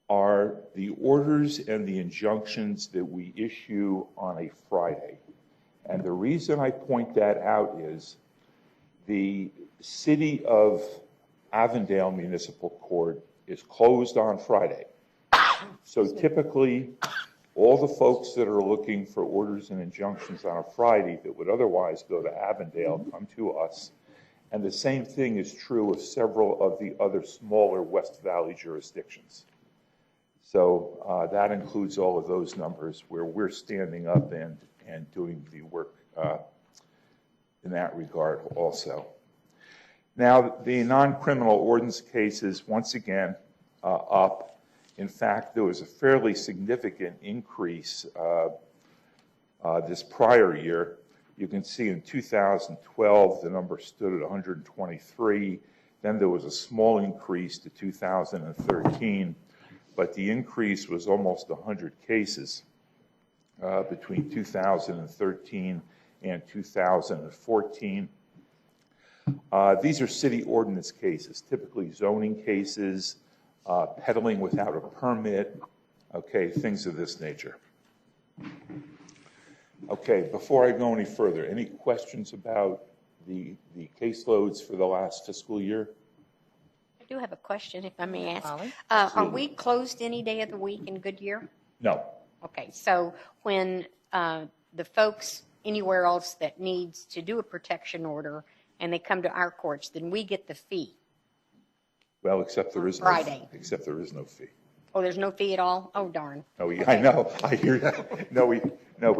are the orders and the injunctions that we issue on a Friday. And the reason I point that out is the City of Avondale Municipal Court is closed on Friday. So typically, all the folks that are looking for orders and injunctions on a Friday that would otherwise go to Avondale come to us. And the same thing is true of several of the other smaller West Valley jurisdictions. So that includes all of those numbers where we're standing up and doing the work in that regard also. Now, the non-criminal ordinance cases, once again, up. In fact, there was a fairly significant increase this prior year. You can see in 2012, the number stood at 123. Then there was a small increase to 2013, but the increase was almost 100 cases between 2013 and 2014. These are city ordinance cases, typically zoning cases, peddling without a permit, okay, things of this nature. Okay, before I go any further, any questions about the caseloads for the last fiscal year? I do have a question, if I may ask. Molly? Are we closed any day of the week in Goodyear? No. Okay, so when the folks anywhere else that needs to do a protection order and they come to our courts, then we get the fee. Well, except there is Friday. Except there is no fee. Oh, there's no fee at all? Oh, darn. No, I know. I hear that. No, we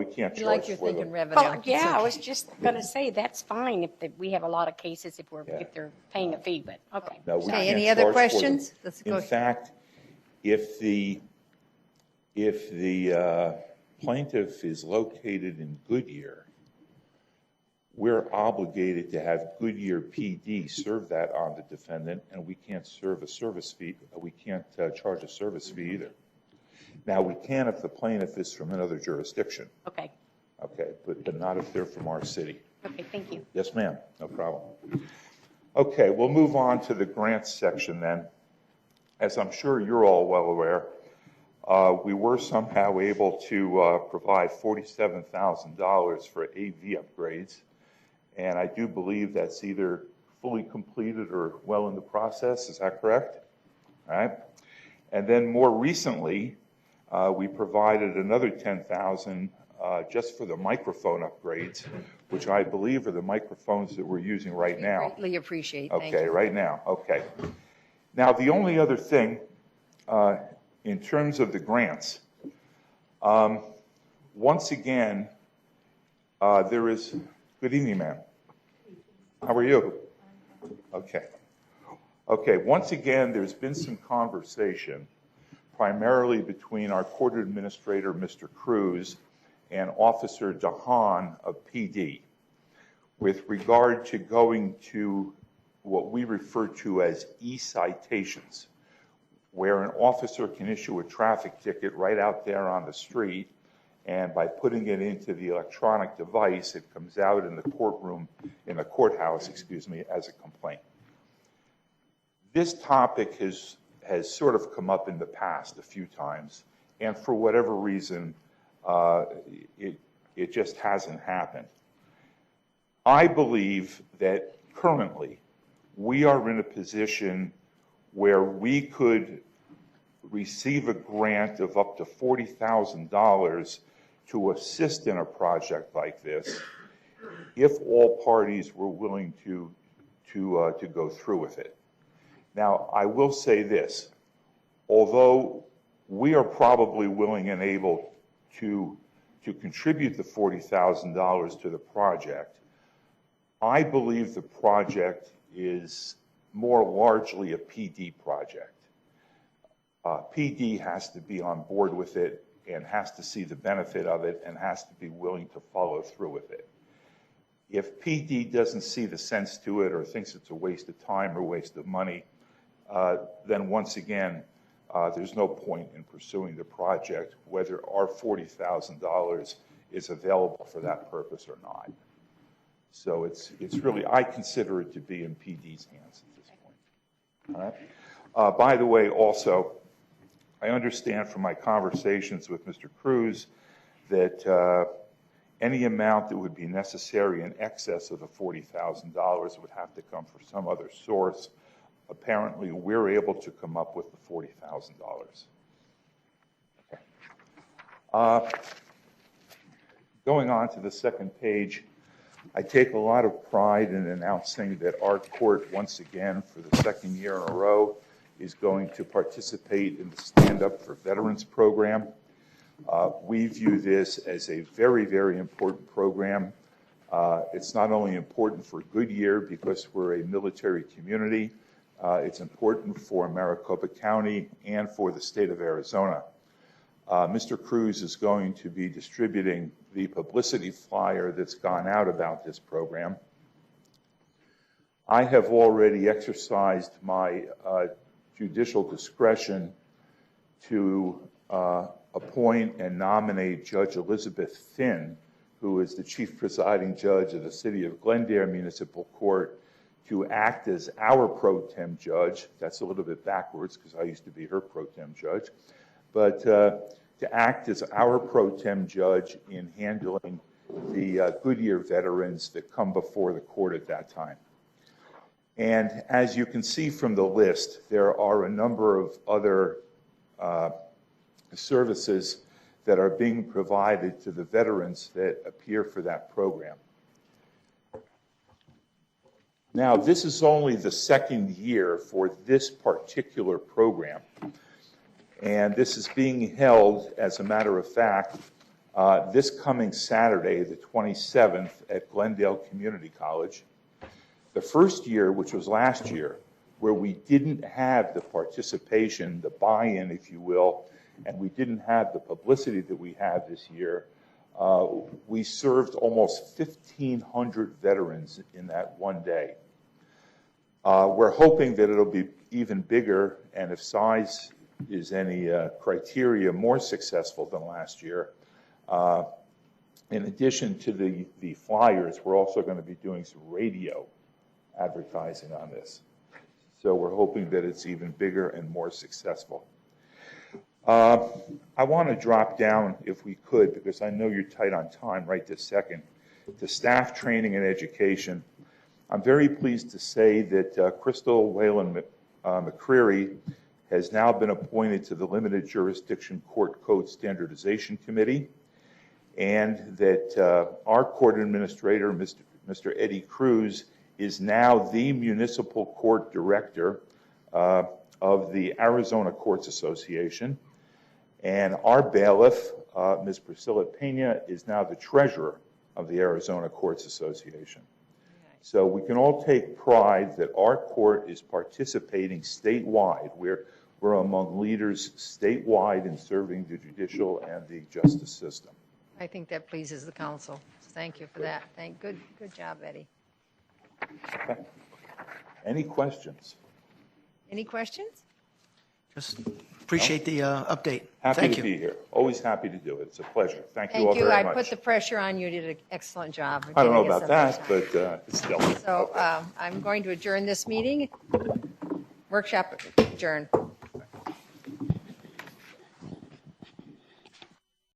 can't You charge like your for thinking them. revenue. Well, yeah, I was just going to say, that's fine if we have a lot of cases if they're paying a fee, but okay. No, we Okay, can't any other charge for them. questions? Let's go. In fact, if the plaintiff is located in Goodyear, we're obligated to have Goodyear PD serve that on the defendant, and we can't serve a service fee. We can't charge a service fee either. Now, we can if the plaintiff is from another jurisdiction. Okay, Okay, but not if they're from our city. okay, thank you. Yes, ma'am, no problem. Okay, we'll move on to the grants section then. As I'm sure you're all well aware, we were somehow able to provide $47,000 for AV upgrades, and I do believe that's either fully completed or well in the process. Is that correct? All right. And then more recently, we provided another $10,000 just for the microphone upgrades, which I believe are the microphones that we're using right now. Greatly appreciate, thank Okay, you. right now, okay. Now, the only other thing, in terms of the grants, once again, there is, good evening, ma'am. How are you? Okay. Okay, once again, there's been some conversation, primarily between our court administrator, Mr. Cruz, and Officer DeHaan of PD, with regard to going to what we refer to as e-citations, where an officer can issue a traffic ticket right out there on the street, and by putting it into the electronic device, it comes out in the courtroom, in the courthouse, excuse me, as a complaint. This topic has sort of come up in the past a few times, and for whatever reason, it just hasn't happened. I believe that currently we are in a position where we could receive a grant of up to $40,000 to assist in a project like this if all parties were willing to go through with it. Now, I will say this, although we are probably willing and able to contribute the $40,000 to the project, I believe the project is more largely a PD project. PD has to be on board with it and has to see the benefit of it and has to be willing to follow through with it. If PD doesn't see the sense to it or thinks it's a waste of time or waste of money, then once again, there's no point in pursuing the project, whether our $40,000 is available for that purpose or not. So it's really, I consider it to be in PD's hands at this point. All right. By the way, also, I understand from my conversations with Mr. Cruz that Any amount that would be necessary in excess of the $40,000 would have to come from some other source. Apparently, we're able to come up with the $40,000. Okay. Going on to the second page, I take a lot of pride in announcing that our court, once again, for the second year in a row, is going to participate in the Stand Up for Veterans program. We view this as a very, very important program. It's not only important for Goodyear because we're a military community, it's important for Maricopa County and for the state of Arizona. Mr. Cruz is going to be distributing the publicity flyer that's gone out about this program. I have already exercised my judicial discretion to appoint and nominate Judge Elizabeth Finn, who is the chief presiding judge of the City of Glendale Municipal Court, to act as our pro tem judge. That's a little bit backwards because I used to be her pro tem judge. But to act as our pro tem judge in handling the Goodyear veterans that come before the court at that time. And as you can see from the list, there are a number of other services that are being provided to the veterans that appear for that program. Now, this is only the second year for this particular program. And this is being held, as a matter of fact, this coming Saturday, the 27th, at Glendale Community College. The first year, which was last year, where we didn't have the participation, the buy-in, if you will, and we didn't have the publicity that we have this year, we served almost 1,500 veterans in that one day. We're hoping that it'll be even bigger, and if size is any criteria, more successful than last year. In addition to the flyers, we're also going to be doing some radio advertising on this. So we're hoping that it's even bigger and more successful. I want to drop down, if we could, because I know you're tight on time right this second, to staff training and education. I'm very pleased to say that Crystal Whalen McCreary has now been appointed to the Limited Jurisdiction Court Code Standardization Committee, and that our court administrator, Mr. Eddie Cruz, is now the municipal court director of the Arizona Courts Association, and our bailiff, Ms. Priscilla Pena, is now the treasurer of the Arizona Courts Association. So we can all take pride that our court is participating statewide. We're among leaders statewide in serving the judicial and the justice system. I think that pleases the council. Thank you for that. Good job, Eddie. Okay. Any questions? Any questions? Just appreciate the update. Happy Thank to you. be here. Always happy to do it. It's a pleasure. Thank you all Thank you. very I much. put the pressure on you. You did an excellent job. I don't know giving us about some that, time. but still. So I'm going to adjourn this meeting. Workshop adjourned.